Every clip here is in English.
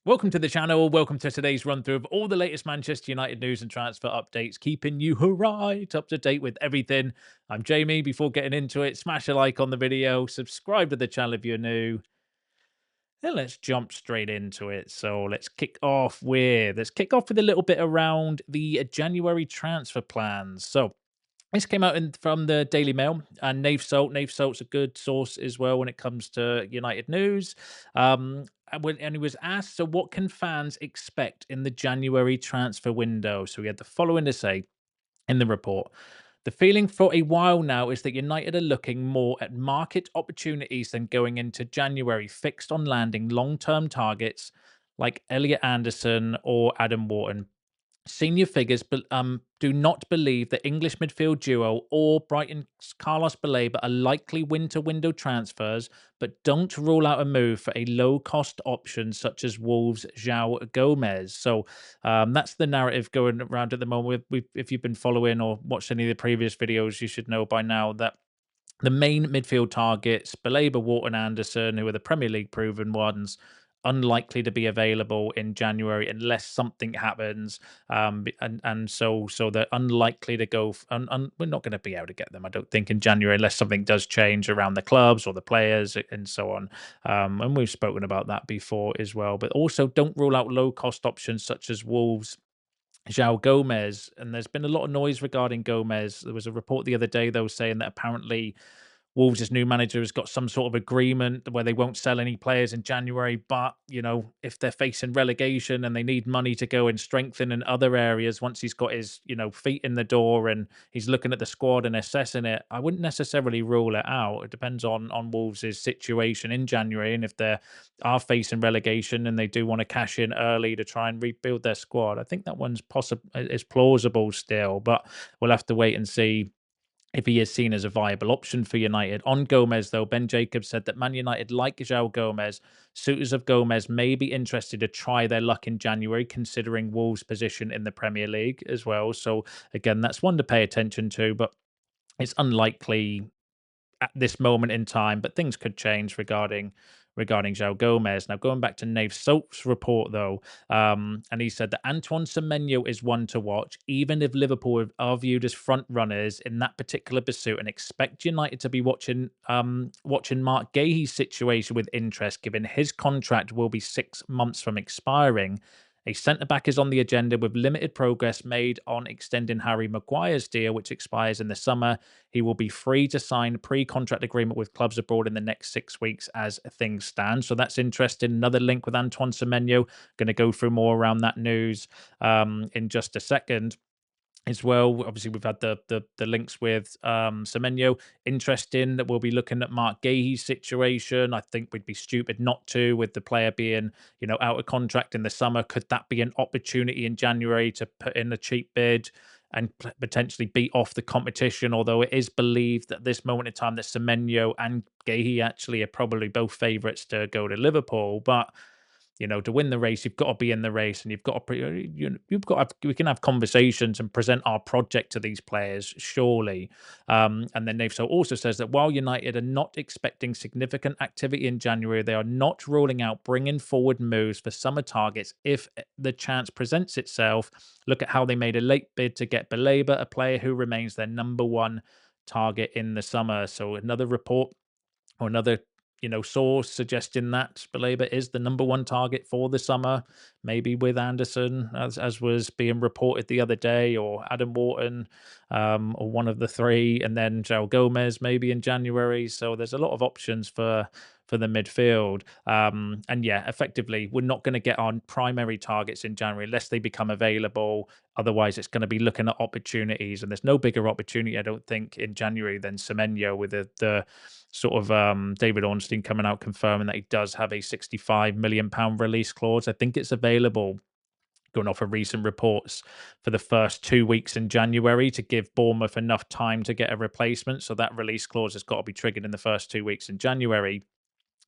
Welcome to the channel. Welcome to today's run through of all the latest Manchester United news and transfer updates, keeping you right up to date with everything. I'm Jamie. Before getting into it, smash a like on the video, subscribe to the channel if you're new, and let's jump straight into it. So let's kick off with a little bit around the January transfer plans. So this came out from the Daily Mail and Nave Salt. Nave Salt's a good source as well when it comes to United news. And he was asked, so what can fans expect in the January transfer window? So he had the following to say in the report. The feeling for a while now is that United are looking more at market opportunities than going into January, fixed on landing long term targets like Elliot Anderson or Adam Wharton. Senior figures do not believe the English midfield duo or Brighton's Carlos Baleba are likely winter window transfers, but don't rule out a move for a low-cost option such as Wolves' João Gomes. So that's the narrative going around at the moment. If you've been following or watched any of the previous videos, you should know by now that the main midfield targets, Baleba, Wharton, Anderson, who are the Premier League proven ones, unlikely to be available in January unless something happens. And so they're unlikely to go. We're not going to be able to get them, I don't think, in January unless something does change around the clubs or the players and so on. And we've spoken about that before as well. But also, don't rule out low cost options such as Wolves. João Gomes, and there's been a lot of noise regarding Gomez. There was a report the other day, though, saying that apparently Wolves' new manager has got some sort of agreement where they won't sell any players in January. But, if they're facing relegation and they need money to go and strengthen in other areas, once he's got his, feet in the door and he's looking at the squad and assessing it, I wouldn't necessarily rule it out. It depends on Wolves' situation in January. And if they are facing relegation and they do want to cash in early to try and rebuild their squad, I think that one's possible, is plausible still. But we'll have to wait and see if he is seen as a viable option for United. On Gomez, though, Ben Jacobs said that Man United, like João Gomez, suitors of Gomez may be interested to try their luck in January, considering Wolves' position in the Premier League as well. So, again, that's one to pay attention to, but it's unlikely at this moment in time, but things could change regarding João Gomez. Now, going back to Nave Soap's report, though, and he said that Antoine Semenyo is one to watch, even if Liverpool are viewed as front runners in that particular pursuit, and expect United to be watching Mark Gahey's situation with interest, given his contract will be 6 months from expiring. A centre back is on the agenda with limited progress made on extending Harry Maguire's deal, which expires in the summer. He will be free to sign a pre-contract agreement with clubs abroad in the next 6 weeks as things stand. So that's interesting. Another link with Antoine Semenyo. Going to go through more around that news in just a second as well. Obviously, we've had the links with Semenyo. Interesting that we'll be looking at Mark Gahey's situation. I think we'd be stupid not to, with the player being, out of contract in the summer. Could that be an opportunity in January to put in a cheap bid and potentially beat off the competition? Although it is believed at this moment in time that Semenyo and Gahey actually are probably both favourites to go to Liverpool, but to win the race, you've got to be in the race, and you've got to we can have conversations and present our project to these players, surely. And then Navso also says that while United are not expecting significant activity in January, they are not ruling out bringing forward moves for summer targets if the chance presents itself. Look at how they made a late bid to get Baleba, a player who remains their number one target in the summer. So another report or another source suggesting that Baleba is the number one target for the summer, maybe with Anderson, as was being reported the other day, or Adam Wharton, or one of the three, and then João Gomez maybe in January. So there's a lot of options for the midfield. And yeah, effectively, we're not going to get our primary targets in January unless they become available. Otherwise, it's going to be looking at opportunities, and there's no bigger opportunity, I don't think, in January than Semenyo, with the sort of David Ornstein coming out confirming that he does have a £65 million release clause. I think it's available, going off of recent reports, for the first 2 weeks in January to give Bournemouth enough time to get a replacement. So that release clause has got to be triggered in the first 2 weeks in January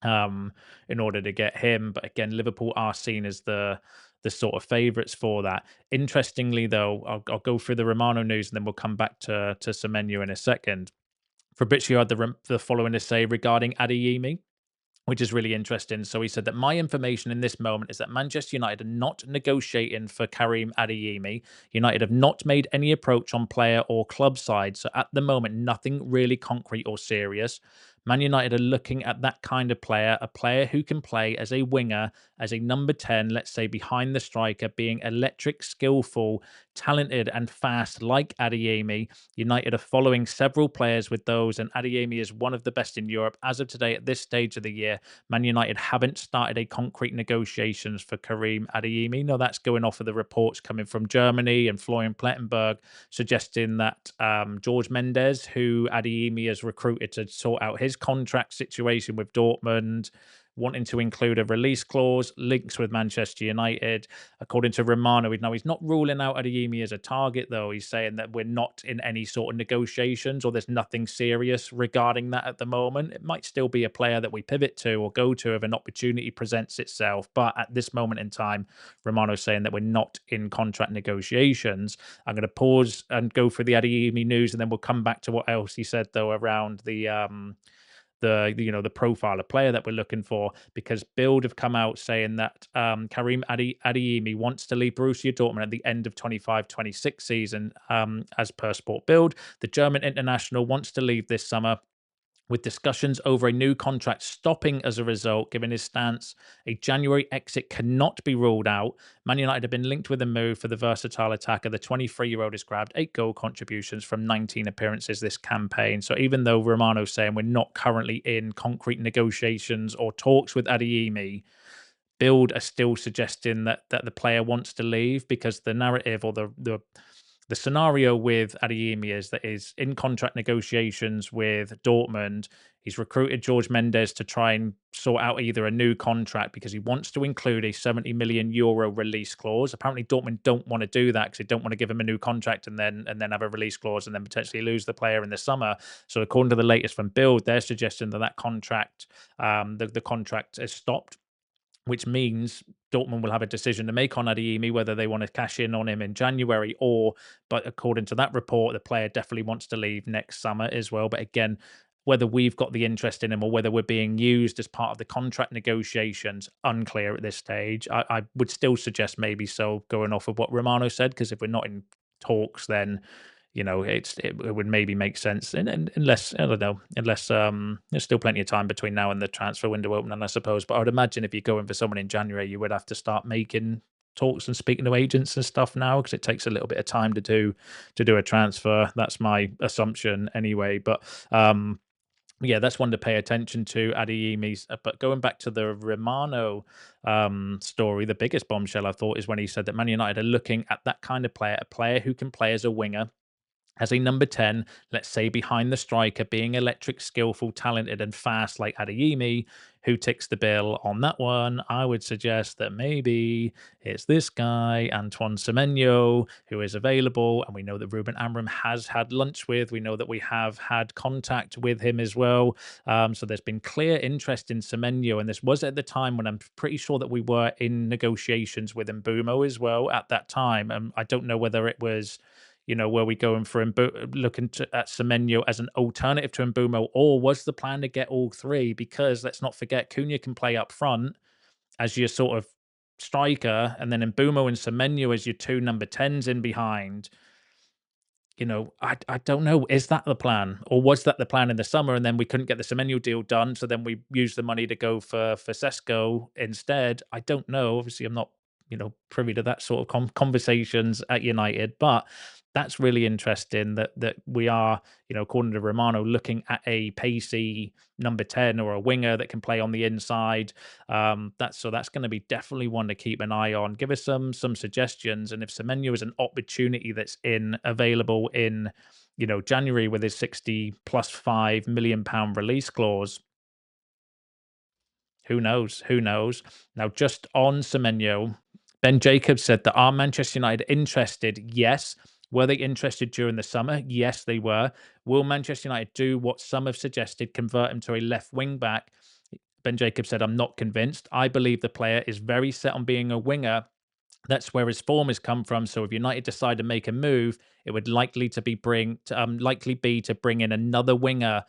in order to get him. But again, Liverpool are seen as the sort of favourites for that. Interestingly, though, I'll go through the Romano news and then we'll come back to Semenyo in a second. Fabrizio had the following to say regarding Adeyemi. which is really interesting. So he said that my information in this moment is that Manchester United are not negotiating for Karim Adeyemi. United have not made any approach on player or club side. So at the moment, nothing really concrete or serious. Man United are looking at that kind of player, a player who can play as a winger, as a number 10, let's say behind the striker, being electric, skillful, talented, and fast like Adeyemi. United are following several players with those, and Adeyemi is one of the best in Europe. As of today, at this stage of the year, Man United haven't started a concrete negotiations for Karim Adeyemi. No, that's going off of the reports coming from Germany and Florian Plettenberg suggesting that George Mendes, who Adeyemi has recruited to sort out his contract situation with Dortmund, wanting to include a release clause, links with Manchester United. According to Romano, now he's not ruling out Adeyemi as a target, though. He's saying that we're not in any sort of negotiations or there's nothing serious regarding that at the moment. It might still be a player that we pivot to or go to if an opportunity presents itself. But at this moment in time, Romano's saying that we're not in contract negotiations. I'm going to pause and go for the Adeyemi news, and then we'll come back to what else he said, though, around the profile of player that we're looking for, because Bild have come out saying that Karim Adeyemi wants to leave Borussia Dortmund at the end of 25-26 season. As per Sport Bild, the German international wants to leave this summer, with discussions over a new contract stopping as a result. Given his stance, a January exit cannot be ruled out. Man United have been linked with a move for the versatile attacker. The 23-year-old has grabbed 8 goal contributions from 19 appearances this campaign. So even though Romano's saying we're not currently in concrete negotiations or talks with Adeyemi, Bild are still suggesting that the player wants to leave, because the narrative or the scenario with Adeyemi is that he's in contract negotiations with Dortmund. He's recruited George Mendes to try and sort out either a new contract because he wants to include a 70 million euro release clause. Apparently, Dortmund don't want to do that because they don't want to give him a new contract and then have a release clause and then potentially lose the player in the summer. So, according to the latest from Bild, they're suggesting that contract, the contract is stopped, which means Dortmund will have a decision to make on Adeyemi, whether they want to cash in on him in January but according to that report, the player definitely wants to leave next summer as well. But again, whether we've got the interest in him or whether we're being used as part of the contract negotiations, unclear at this stage. I would still suggest maybe so, going off of what Romano said, because if we're not in talks, then it would maybe make sense, and unless I don't know, unless there's still plenty of time between now and the transfer window opening, I suppose. But I would imagine if you're going for someone in January, you would have to start making talks and speaking to agents and stuff now, because it takes a little bit of time to do a transfer. That's my assumption anyway. But yeah, that's one to pay attention to, Adeyemi's. But going back to the Romano story, the biggest bombshell I thought is when he said that Man United are looking at that kind of player, a player who can play as a winger, as a number 10, let's say behind the striker, being electric, skillful, talented, and fast like Adeyemi. Who ticks the bill on that one? I would suggest that maybe it's this guy, Antoine Semenyo, who is available. And we know that Ruben Amorim has had lunch with. We know that we have had contact with him as well. So there's been clear interest in Semenyo. And this was at the time when I'm pretty sure that we were in negotiations with Mbumo as well at that time. I don't know whether it was, were we going for looking at Semenyo as an alternative to Mbumo, or was the plan to get all three? Because let's not forget, Cunha can play up front as your sort of striker, and then Mbumo and Semenyo as your two number 10s in behind. I don't know. Is that the plan, or was that the plan in the summer, and then we couldn't get the Semenyo deal done, so then we used the money to go for Sesko instead? I don't know. Obviously, I'm not privy to that sort of conversations at United, but that's really interesting that we are, according to Romano, looking at a pacey number 10 or a winger that can play on the inside. That's going to be definitely one to keep an eye on. Give us some suggestions, and if Semenyo is an opportunity that's available in January with his 60 plus £5 million release clause, who knows? Who knows? Now, just on Semenyo, Ben Jacobs said that, are Manchester United interested? Yes. Were they interested during the summer? Yes, they were. Will Manchester United do what some have suggested, convert him to a left wing back? Ben Jacobs said, I'm not convinced. I believe the player is very set on being a winger. That's where his form has come from. So if United decide to make a move, it would likely be to bring in another winger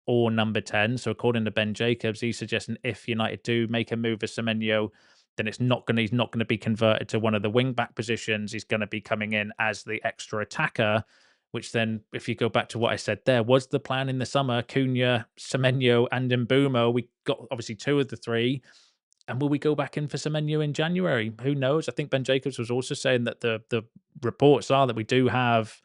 or number 10. So according to Ben Jacobs, he's suggesting if United do make a move for Semenyo, then he's not going to be converted to one of the wing back positions. He's going to be coming in as the extra attacker, which then, if you go back to what I said there, was the plan in the summer. Cunha, Semenyo, and Mbumo. We got obviously two of the three. And will we go back in for Semenyo in January? Who knows? I think Ben Jacobs was also saying that the reports are that we do have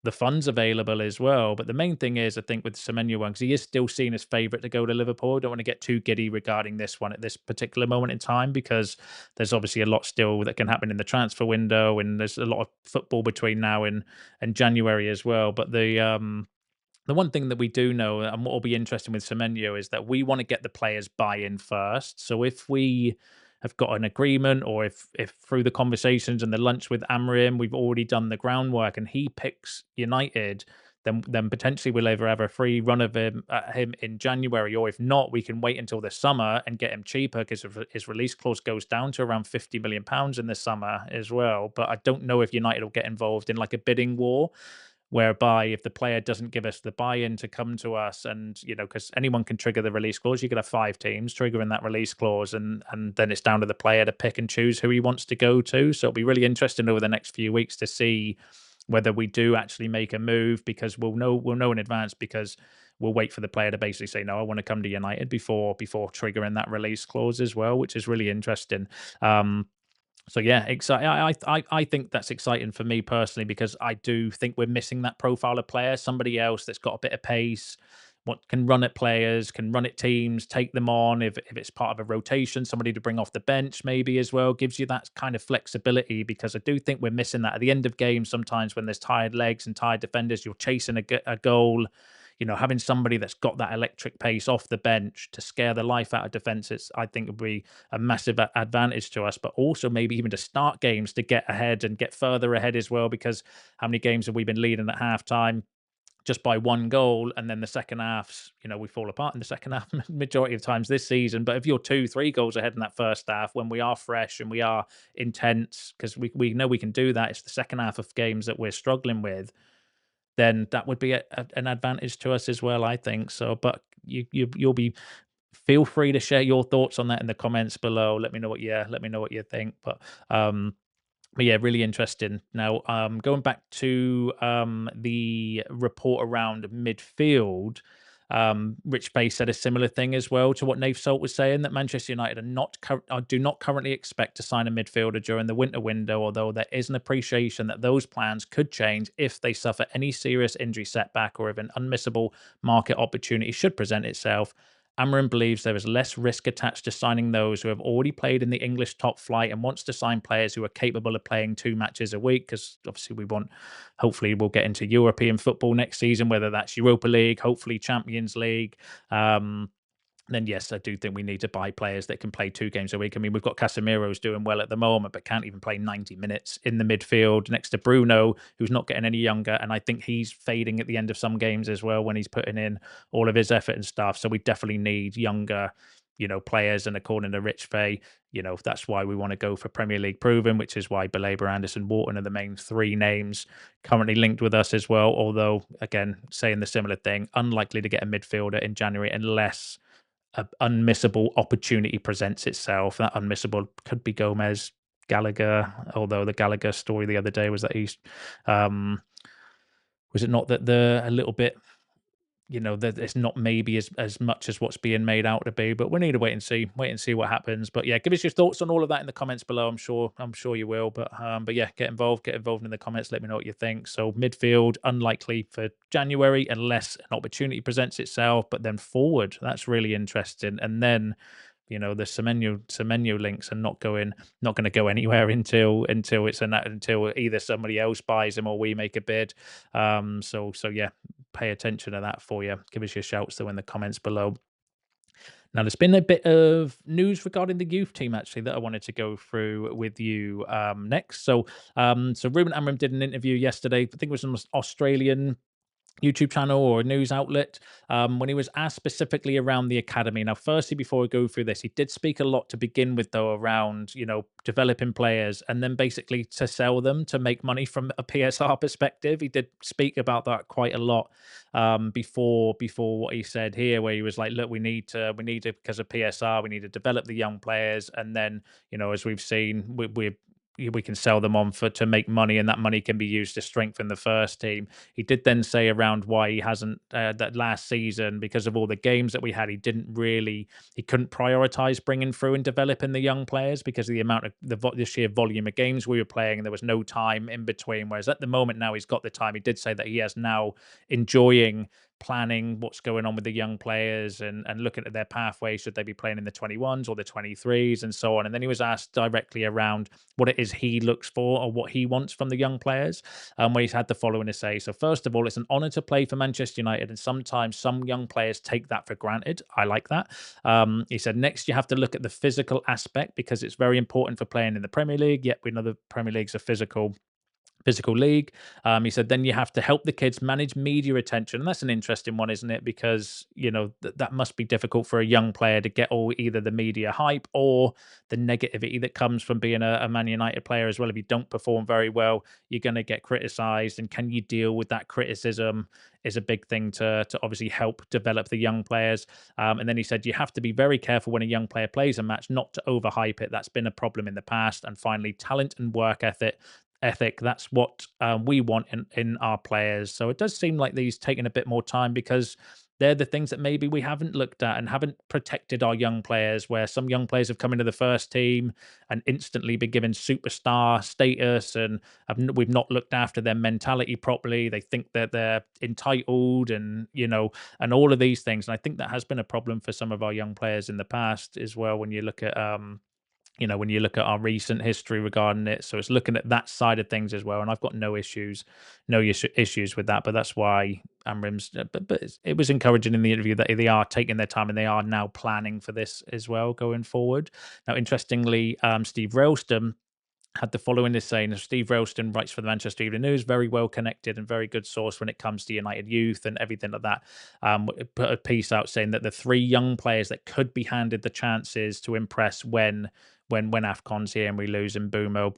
the funds available as well. But the main thing is, I think, with Semenyo one, because he is still seen as favourite to go to Liverpool. I don't want to get too giddy regarding this one at this particular moment in time, because there's obviously a lot still that can happen in the transfer window, and there's a lot of football between now and January as well. But the one thing that we do know, and what will be interesting with Semenyo, is that we want to get the players' buy-in first. So if we have got an agreement, or if through the conversations and the lunch with Amorim, we've already done the groundwork, and he picks United, then potentially we'll either have a free run of him in January, or if not, we can wait until the summer and get him cheaper, because his release clause goes down to around £50 million in the summer as well. But I don't know if United will get involved in like a bidding war, whereby if the player doesn't give us the buy-in to come to us, and because anyone can trigger the release clause, you could have 5 teams triggering that release clause, and then it's down to the player to pick and choose who he wants to go to. So it'll be really interesting over the next few weeks to see whether we do actually make a move, because we'll know in advance, because we'll wait for the player to basically say, no, I want to come to United, before triggering that release clause as well, which is really interesting. So yeah, exciting. I think that's exciting for me personally, because I do think we're missing that profile of player, somebody else that's got a bit of pace, what can run at players, can run at teams, take them on if it's part of a rotation, somebody to bring off the bench maybe as well, gives you that kind of flexibility, because I do think we're missing that at the end of games sometimes, when there's tired legs and tired defenders, you're chasing a goal. Having somebody that's got that electric pace off the bench to scare the life out of defenses, I think would be a massive advantage to us. But also maybe even to start games to get ahead and get further ahead as well, because how many games have we been leading at halftime just by one goal, and then the second halves, we fall apart in the second half majority of times this season. But if you're 2-3 goals ahead in that first half, when we are fresh and we are intense, because we know we can do that, it's the second half of games that we're struggling with, then that would be an advantage to us as well, I think. So, but you'll be, feel free to share your thoughts on that in the comments below. Let me know what you think. But yeah, really interesting. Now, going back to the report around midfield, Rich Bay said a similar thing as well to what Nave Salt was saying, that Manchester United do not currently expect to sign a midfielder during the winter window, although there is an appreciation that those plans could change if they suffer any serious injury setback, or if an unmissable market opportunity should present itself. Amorim believes there is less risk attached to signing those who have already played in the English top flight, and wants to sign players who are capable of playing 2 matches a week, because obviously hopefully we'll get into European football next season, whether that's Europa League, hopefully Champions League. Then yes, I do think we need to buy players that can play 2 games a week. I mean, we've got Casemiro's doing well at the moment, but can't even play 90 minutes in the midfield next to Bruno, who's not getting any younger. And I think he's fading at the end of some games as well, when he's putting in all of his effort and stuff. So we definitely need younger, players. And according to Rich Fay, that's why we want to go for Premier League proven, which is why Belaber, Anderson, Wharton are the main 3 names currently linked with us as well. Although, again, saying the similar thing, unlikely to get a midfielder in January unless an unmissable opportunity presents itself. That unmissable could be Gomez, Gallagher, although the Gallagher story the other day was that he's, was it not that a little bit, that it's not maybe as much as what's being made out to be, but we need to wait and see what happens. But yeah, give us your thoughts on all of that in the comments below. I'm sure you will. But yeah, get involved in the comments. Let me know what you think. So midfield unlikely for January unless an opportunity presents itself. But then forward, that's really interesting. And then the Semenyo links are not going to go anywhere until until either somebody else buys them or we make a bid. So yeah, pay attention to that for you. Give us your shouts though in the comments below. Now, there's been a bit of news regarding the youth team actually that I wanted to go through with you next. So Ruben Amorim did an interview yesterday. I think it was an Australian YouTube channel or a news outlet, when he was asked specifically around the academy. Now, firstly, before we go through this, he did speak a lot to begin with, though, around developing players and then basically to sell them to make money from a PSR perspective. He did speak about that quite a lot before what he said here, where he was like, "Look, we need to because of PSR, we need to develop the young players, and then as we've seen, we can sell them on for to make money, and that money can be used to strengthen the first team." He did then say around why he hasn't that last season, because of all the games that we had, he couldn't prioritize bringing through and developing the young players because of the amount of the sheer volume of games we were playing, and there was no time in between. Whereas at the moment now he's got the time. He did say that he has now enjoying planning what's going on with the young players and looking at their pathway. Should they be playing in the 21s or the 23s and so on? And then he was asked directly around what it is he looks for or what he wants from the young players, where he's had the following to say. So first of all, it's an honour to play for Manchester United, and sometimes some young players take that for granted. I like that. He said, next you have to look at the physical aspect because it's very important for playing in the Premier League. Yet we know the Premier League's a physical league. He said, then you have to help the kids manage media attention. And that's an interesting one, isn't it? Because, that must be difficult for a young player to get either the media hype or the negativity that comes from being a Man United player as well. If you don't perform very well, you're going to get criticised. And can you deal with that criticism is a big thing to obviously help develop the young players. And then he said, you have to be very careful when a young player plays a match, not to overhype it. That's been a problem in the past. And finally, talent and work ethic. That's what we want in our players. So it does seem like these taking a bit more time because they're the things that maybe we haven't looked at and haven't protected our young players, where some young players have come into the first team and instantly been given superstar status, and we've not looked after their mentality properly. They think that they're entitled and all of these things. And I think that has been a problem for some of our young players in the past as well, when you look at when you look at our recent history regarding it. So it's looking at that side of things as well. And I've got no issues with that. But that's why Amrim's. But it was encouraging in the interview that they are taking their time and they are now planning for this as well going forward. Now, interestingly, Steve Ralston had the following to say. And Steve Ralston writes for the Manchester Evening News, very well connected and very good source when it comes to United youth and everything like that. Put a piece out saying that the three young players that could be handed the chances to impress when AFCON's here and we lose in Bumo,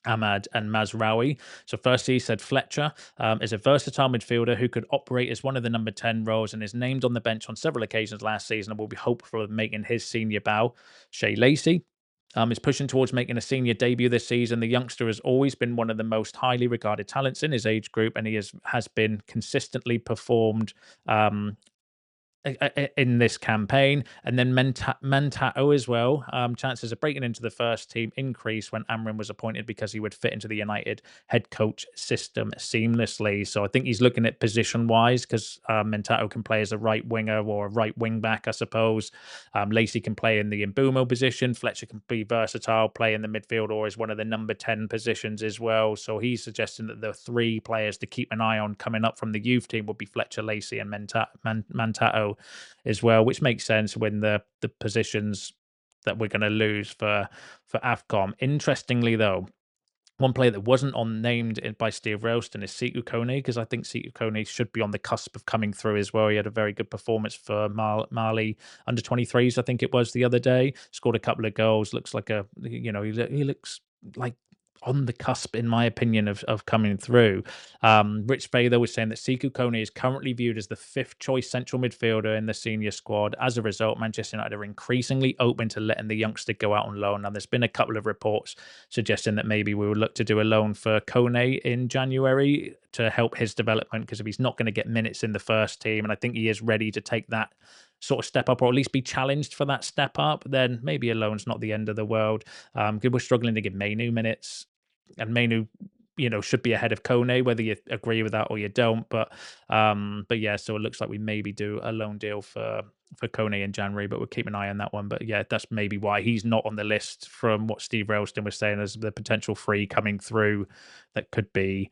Ahmad and Mazraoui. So firstly, he said Fletcher is a versatile midfielder who could operate as one of the number 10 roles and is named on the bench on several occasions last season and will be hopeful of making his senior bow. Shea Lacey is pushing towards making a senior debut this season. The youngster has always been one of the most highly regarded talents in his age group, and he has been consistently performed um, in this campaign. And then Mantao as well. Chances of breaking into the first team increased when Amrin was appointed because he would fit into the United head coach system seamlessly. So I think he's looking at position wise because Mantao can play as a right winger or a right wing back, I suppose. Lacey can play in the Mbumo position. Fletcher can be versatile, play in the midfield or is one of the number 10 positions as well. So he's suggesting that the three players to keep an eye on coming up from the youth team would be Fletcher, Lacey, and Mantao as well, which makes sense when the positions that we're going to lose for AFCON. Interestingly, though, one player that wasn't named by Steve Ralston is Sekou Kone, because I think Sekou Kone should be on the cusp of coming through as well. He had a very good performance for Mali under 23s, I think it was the other day. Scored a couple of goals. Looks like he looks like on the cusp, in my opinion, of coming through. Rich Fader was saying that Sekou Kone is currently viewed as the fifth choice central midfielder in the senior squad. As a result, Manchester United are increasingly open to letting the youngster go out on loan. Now, there's been a couple of reports suggesting that maybe we will look to do a loan for Kone in January to help his development, because if he's not going to get minutes in the first team, and I think he is ready to take that sort of step up, or at least be challenged for that step up, then maybe a loan's not the end of the world. We're struggling to give Mainu minutes, and Mainu, should be ahead of Kone, whether you agree with that or you don't. But yeah, so it looks like we maybe do a loan deal for Kone in January, but we'll keep an eye on that one. But yeah, that's maybe why he's not on the list from what Steve Ralston was saying as the potential free coming through that could be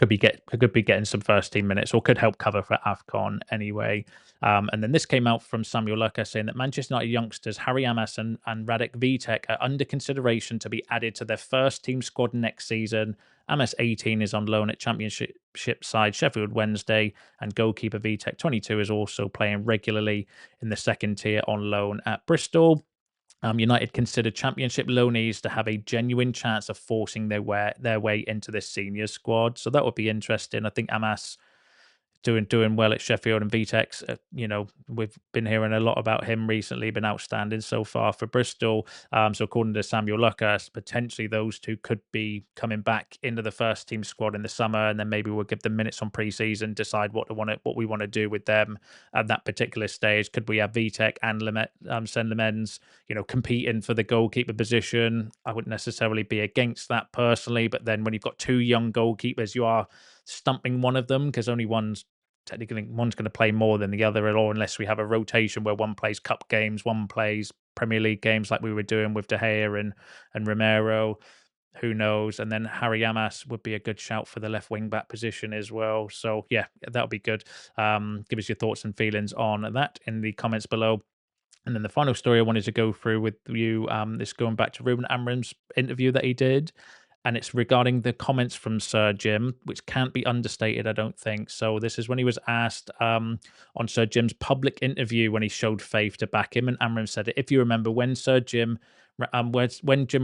could be getting some first team minutes or could help cover for AFCON anyway. And then this came out from Samuel Lucker saying that Manchester United youngsters Harry Amas and Radek Vitek are under consideration to be added to their first team squad next season. Amas 18 is on loan at Championship side Sheffield Wednesday, and goalkeeper Vitek 22 is also playing regularly in the second tier on loan at Bristol. United considered Championship loanees to have a genuine chance of forcing their way into this senior squad. So that would be interesting. I think Amas doing well at Sheffield, and Vitex, we've been hearing a lot about him recently, been outstanding so far for Bristol. So according to Samuel Lucas, potentially those two could be coming back into the first team squad in the summer, and then maybe we'll give them minutes on pre-season, decide what we want to do with them at that particular stage. Could we have Vitek and Sen Lemens, competing for the goalkeeper position? I wouldn't necessarily be against that personally, but then when you've got two young goalkeepers, you are stumping one of them because only one's going to play more than the other, or unless we have a rotation where one plays cup games, one plays Premier League games like we were doing with De Gea and Romero. Who knows? And then Harry Amas would be a good shout for the left wing back position as well. So yeah, that would be good. Give us your thoughts and feelings on that in the comments below. And then the final story I wanted to go through with you, this going back to Ruben Amorim's interview that he did, and it's regarding the comments from Sir Jim, which can't be understated, I don't think. So this is when he was asked on Sir Jim's public interview when he showed faith to back him, and Amorim said, if you remember, when Jim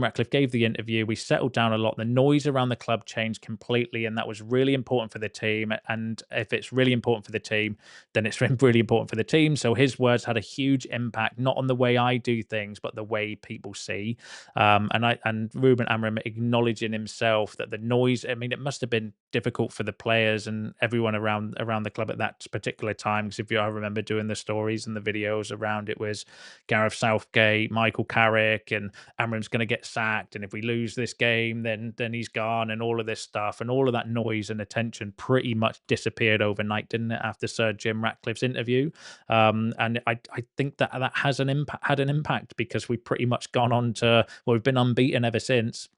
Ratcliffe gave the interview, we settled down a lot. The noise around the club changed completely, and that was really important for the team. And if it's really important for the team, then it's really important for the team. So his words had a huge impact, not on the way I do things, but the way people see. And Ruben Amorim acknowledging himself that the noise, I mean, it must have been difficult for the players and everyone around the club at that particular time. Because I remember doing the stories and the videos around it was Gareth Southgate, Michael Carrick, and Amorim's going to get sacked, and if we lose this game, then he's gone, and all of this stuff, and all of that noise and attention pretty much disappeared overnight, didn't it? After Sir Jim Ratcliffe's interview, and I think that has had an impact because we've pretty much gone on to we've been unbeaten ever since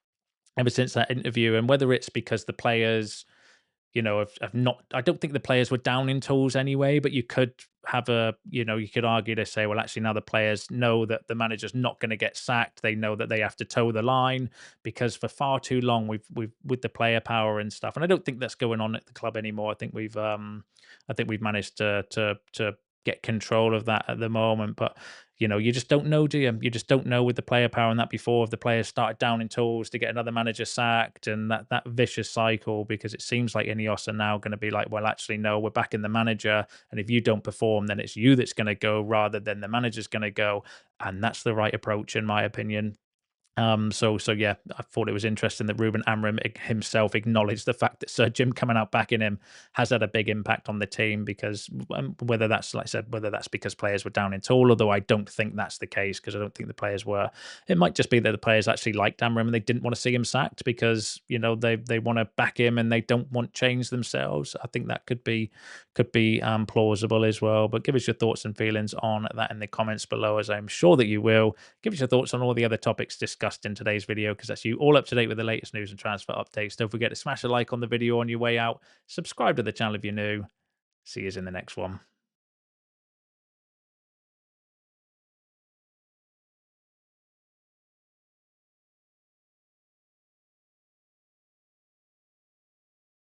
that interview, and whether it's because the players have not. I don't think the players were down in tools anyway, but you could have you could argue to say, well, actually now the players know that the manager's not going to get sacked. They know that they have to toe the line because for far too long we've with the player power and stuff. And I don't think that's going on at the club anymore. I think we've managed to get control of that at the moment, but you just don't know, do you? You just don't know with the player power and that before if the players started down in tools to get another manager sacked and that vicious cycle, because it seems like Ineos are now going to be like, well, actually, no, we're backing the manager. And if you don't perform, then it's you that's going to go rather than the manager's going to go. And that's the right approach, in my opinion. So yeah, I thought it was interesting that Ruben Amorim himself acknowledged the fact that Sir Jim coming out backing him has had a big impact on the team because whether that's, like I said, whether that's because players were down in tool, although I don't think that's the case because I don't think the players were. It might just be that the players actually liked Amorim and they didn't want to see him sacked because they want to back him and they don't want change themselves. I think that could be plausible as well. But give us your thoughts and feelings on that in the comments below, as I'm sure that you will. Give us your thoughts on all the other topics discussed in today's video, because that's you all up to date with the latest news and transfer updates. Don't forget to smash a like on the video on your way out. Subscribe to the channel if you're new. See you in the next one.